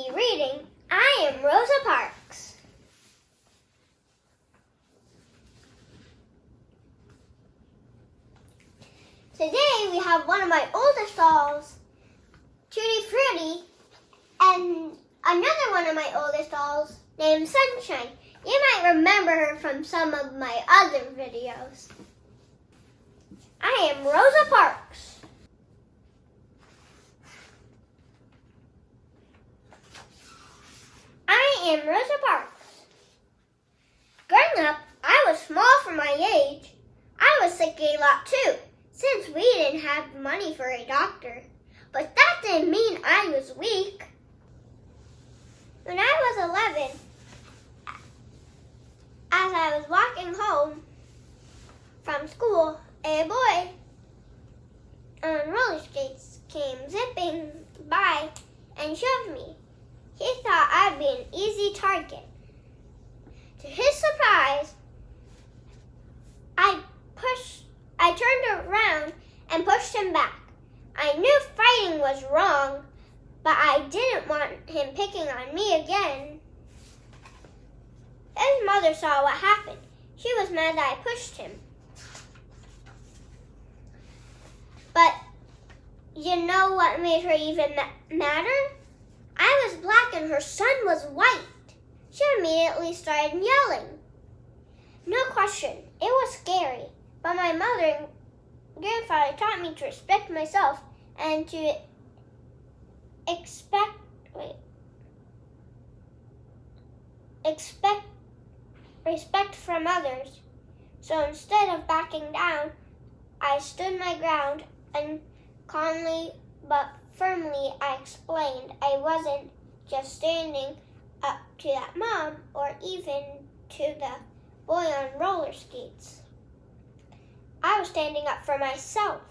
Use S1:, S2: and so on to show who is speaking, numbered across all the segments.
S1: be reading. I am Rosa Parks. Today we have one of my oldest dolls, Tutti Frutti, and another one of my oldest dolls named Sunshine. You might remember her from some of my other videos. I am Rosa Parks. I am Rosa Parks. Growing up, I was small for my age. I was sick a lot too, since we didn't have money for a doctor. But that didn't mean I was weak. When I was 11, as I was walking home from school, a boy on roller skates came zipping by and shoved me. He thought I'd be an easy target. To his surprise, I turned around and pushed him back. I knew fighting was wrong, but I didn't want him picking on me again. His mother saw what happened. She was mad that I pushed him. But you know what made her even madder? I was black and her son was white. She immediately started yelling. No question, it was scary, but my mother and grandfather taught me to respect myself and to expect respect from others. So instead of backing down, I stood my ground and calmly but firmly I explained I wasn't just standing up to that mom or even to the boy on roller skates. I was standing up for myself.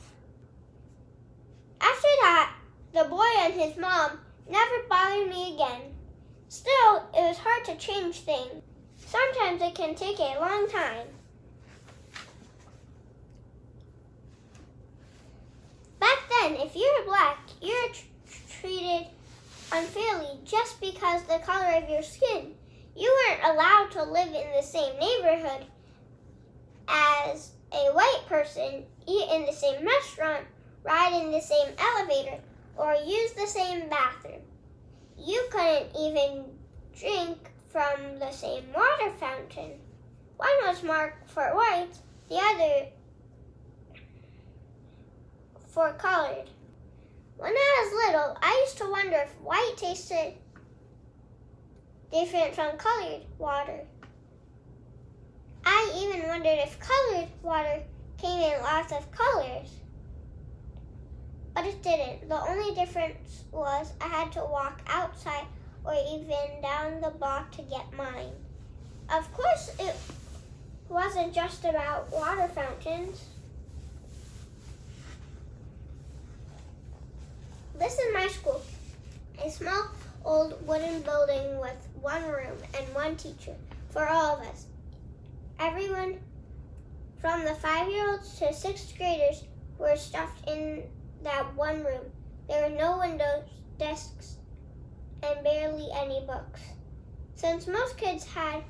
S1: After that, the boy and his mom never bothered me again. Still, it was hard to change things. Sometimes it can take a long time. Back then, if you were black, you were treated unfairly just because the color of your skin. You weren't allowed to live in the same neighborhood as a white person, eat in the same restaurant, ride in the same elevator, or use the same bathroom. You couldn't even drink from the same water fountain. One was marked for whites, the other for colored. When I was little, I used to wonder if white tasted different from colored water. I even wondered if colored water came in lots of colors. But it didn't. The only difference was I had to walk outside or even down the block to get mine. Of course, it wasn't just about water fountains. This is my school, a small old wooden building with one room and one teacher for all of us. Everyone from the 5-year-olds to 6th graders were stuffed in that one room. There were no windows, desks, and barely any books. Since most kids had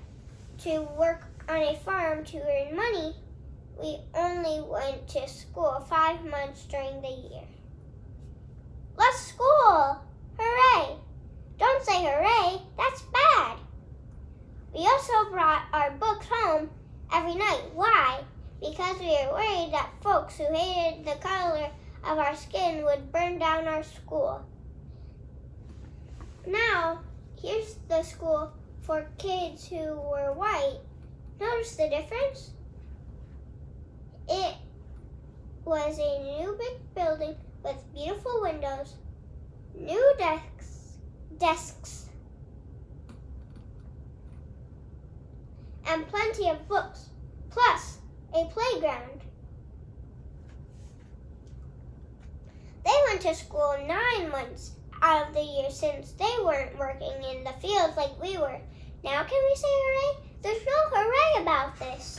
S1: to work on a farm to earn money, we only went to school 5 months during the year. Let's school! Hooray! Don't say hooray, that's bad. We also brought our books home every night. Why? Because we were worried that folks who hated the color of our skin would burn down our school. Now, here's the school for kids who were white. Notice the difference? It was a new big building with beautiful windows, new desks, and plenty of books, plus a playground. They went to school 9 months out of the year since they weren't working in the fields like we were. Now can we say hooray? There's no hooray about this.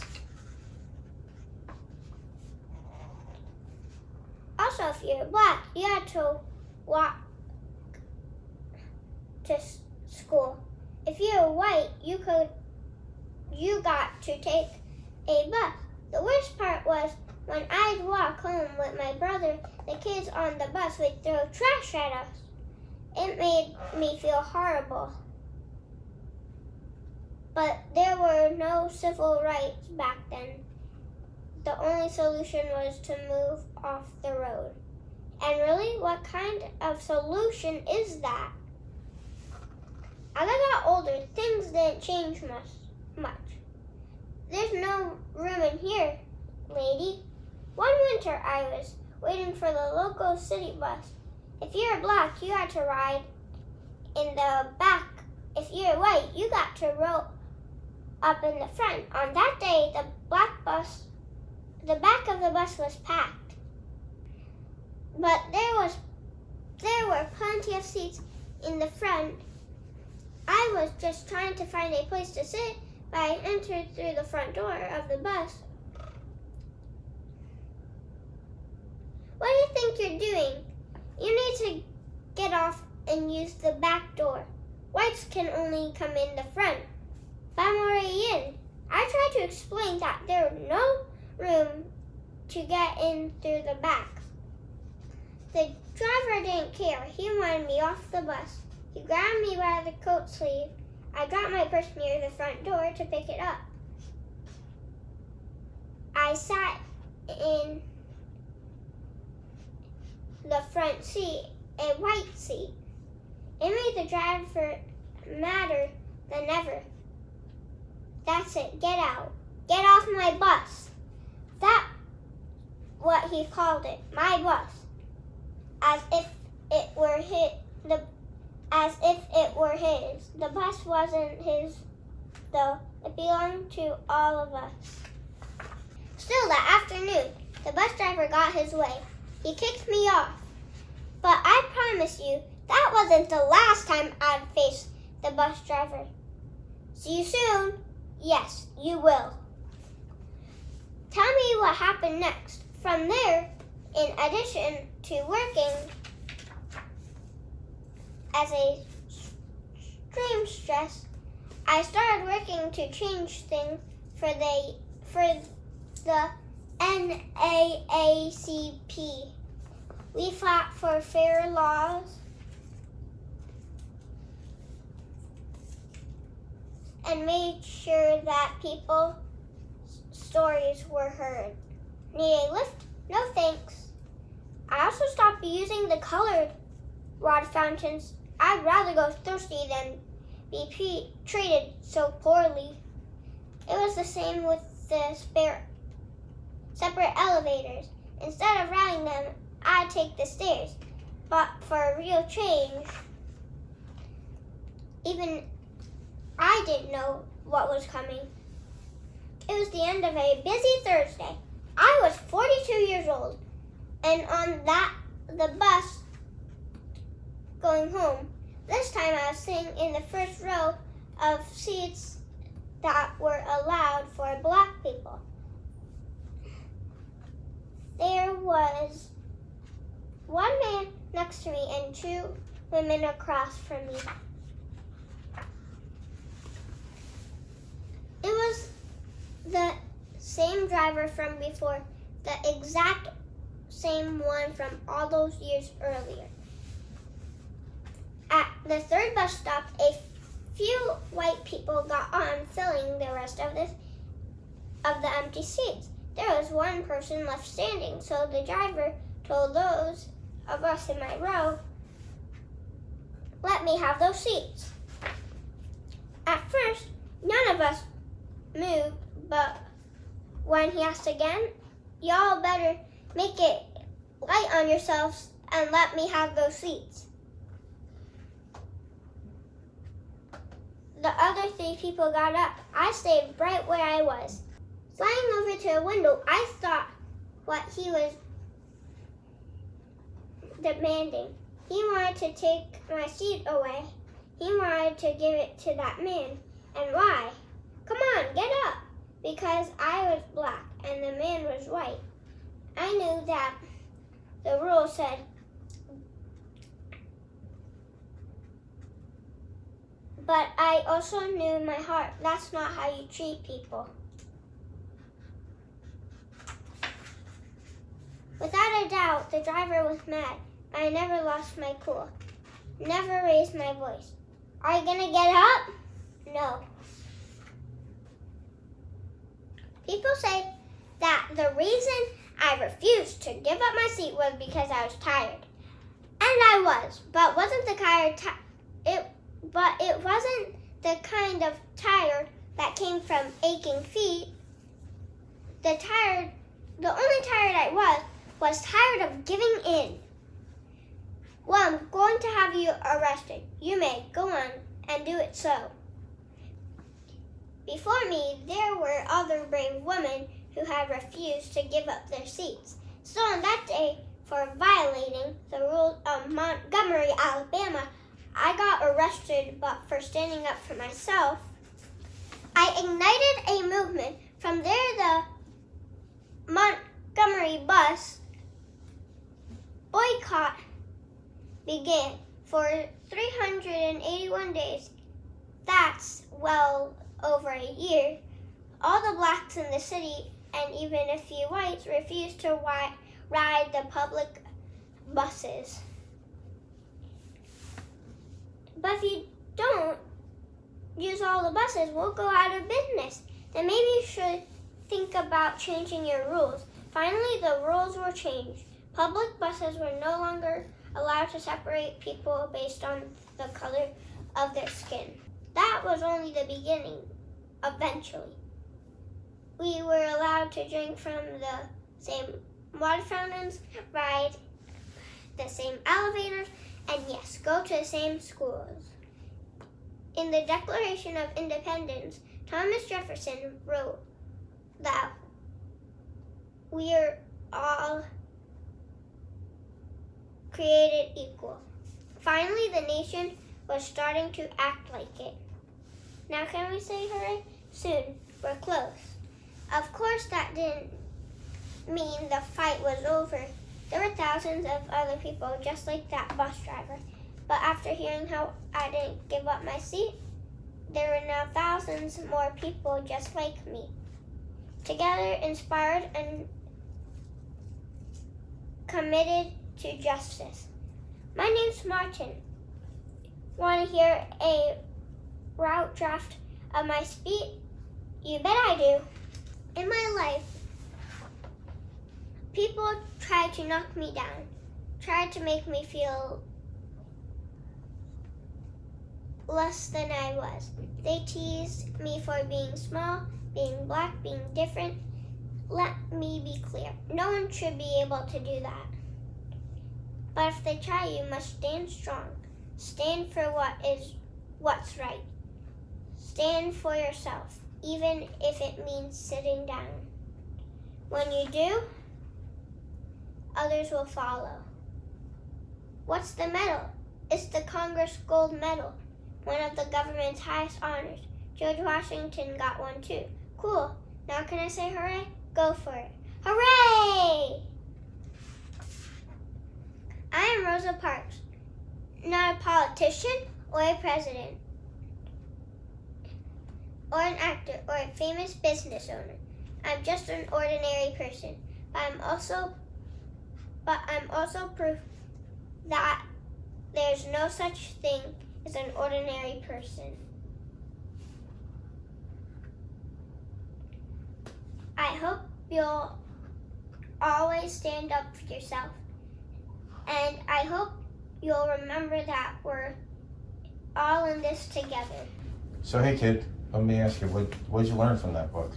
S1: Also, if you're black, you had to walk to school. If you were white, you got to take a bus. The worst part was when I'd walk home with my brother, the kids on the bus would throw trash at us. It made me feel horrible. But there were no civil rights back then. The only solution was to move off the road. And really, what kind of solution is that? As I got older, things didn't change much. There's no room in here, lady. One winter I was waiting for the local city bus. If you're black, you had to ride in the back. If you're white, you got to row up in the front. On that day, the back of the bus was packed. But there were plenty of seats in the front. I was just trying to find a place to sit, but I entered through the front door of the bus. What do you think you're doing? You need to get off and use the back door. Whites can only come in the front. But I'm already in. I tried to explain that there was no room to get in through the back. The driver didn't care. He wanted me off the bus. He grabbed me by the coat sleeve. I dropped my purse near the front door to pick it up. I sat in the front seat, a white seat. It made the driver madder than ever. That's it, get out. Get off my bus. That's what he called it, my bus. As if it were his. The bus wasn't his, though. It belonged to all of us. Still, that afternoon, the bus driver got his way. He kicked me off. But I promise you, that wasn't the last time I'd face the bus driver. See you soon. Yes, you will. Tell me what happened next. From there, in addition to working as a seamstress, I started working to change things for the NAACP. We fought for fair laws and made sure that people's stories were heard. Need a lift? No thanks. I also stopped using the colored water fountains. I'd rather go thirsty than be treated so poorly. It was the same with the separate elevators. Instead of riding them, I'd take the stairs. But for a real change, even I didn't know what was coming. It was the end of a busy Thursday. I was 42 years old, and on the bus going home. This time I was sitting in the first row of seats that were allowed for black people. There was one man next to me and two women across from me. It was the same driver from before, the exact same one from all those years earlier. At the third bus stop, a few white people got on, filling the rest of the empty seats. There was one person left standing, so the driver told those of us in my row, "Let me have those seats." At first, none of us moved, but when he asked again, "Y'all better make it light on yourselves and let me have those seats." The other three people got up. I stayed right where I was. Flying over to a window, I thought what he was demanding. He wanted to take my seat away. He wanted to give it to that man. And why? Come on, get up. Because I was black and the man was white. I knew that the rule said But I also knew in my heart that's not how you treat people. Without a doubt, the driver was mad, but I never lost my cool. Never raised my voice. Are you gonna get up? No. People say that the reason I refused to give up my seat was because I was tired. And I was, but wasn't the kind it wasn't the kind of tired that came from aching feet. The only tired I was tired of giving in. Well, I'm going to have you arrested. You may go on and do it so. Before me, there were other brave women who had refused to give up their seats. So on that day, for violating the rules of Montgomery, Alabama, I got arrested, but for standing up for myself, I ignited a movement. From there, the Montgomery bus boycott began for 381 days. That's well over a year. All the blacks in the city and even a few whites refused to ride the public buses. But if you don't use all the buses, we'll go out of business. Then maybe you should think about changing your rules. Finally, the rules were changed. Public buses were no longer allowed to separate people based on the color of their skin. That was only the beginning. Eventually, we were allowed to drink from the same water fountains, ride the same elevators, and yes, go to the same schools. In the Declaration of Independence, Thomas Jefferson wrote that we are all created equal. Finally, the nation was starting to act like it. Now can we say hooray? Soon, we're close. Of course, that didn't mean the fight was over. There were thousands of other people just like that bus driver. But after hearing how I didn't give up my seat, there were now thousands more people just like me. Together, inspired and committed to justice. My name's Martin. Want to hear a route draft of my speech? You bet I do. In my life, people tried to knock me down, tried to make me feel less than I was. They teased me for being small, being black, being different. Let me be clear. No one should be able to do that. But if they try, you must stand strong. Stand for what's right. Stand for yourself, even if it means sitting down. When you do, others will follow. What's the medal? It's the Congress Gold Medal, one of the government's highest honors. George Washington got one too. Cool. Now can I say hooray? Go for it. Hooray! I am Rosa Parks, not a politician or a president or an actor or a famous business owner. I'm just an ordinary person, but I'm also proof that there's no such thing as an ordinary person. I hope you'll always stand up for yourself. And I hope you'll remember that we're all in this together.
S2: So hey kid, let me ask you, what did you learn from that book?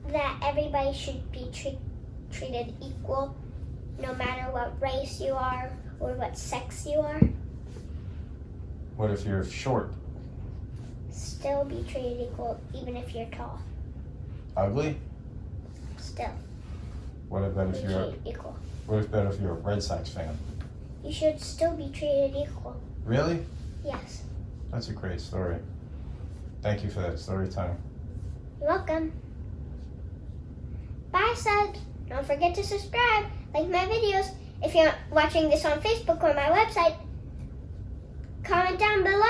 S1: That everybody should be treated equal, no matter what race you are or what sex you are.
S2: What if you're short?
S1: Still be treated equal, even if you're tall.
S2: Ugly?
S1: Still.
S2: What about if you're
S1: equal?
S2: What about if you're a Red Sox fan?
S1: You should still be treated equal.
S2: Really?
S1: Yes.
S2: That's a great story. Thank you for that story time.
S1: You're welcome. Bye, subs. Don't forget to subscribe, like my videos. If you're watching this on Facebook or my website, comment down below.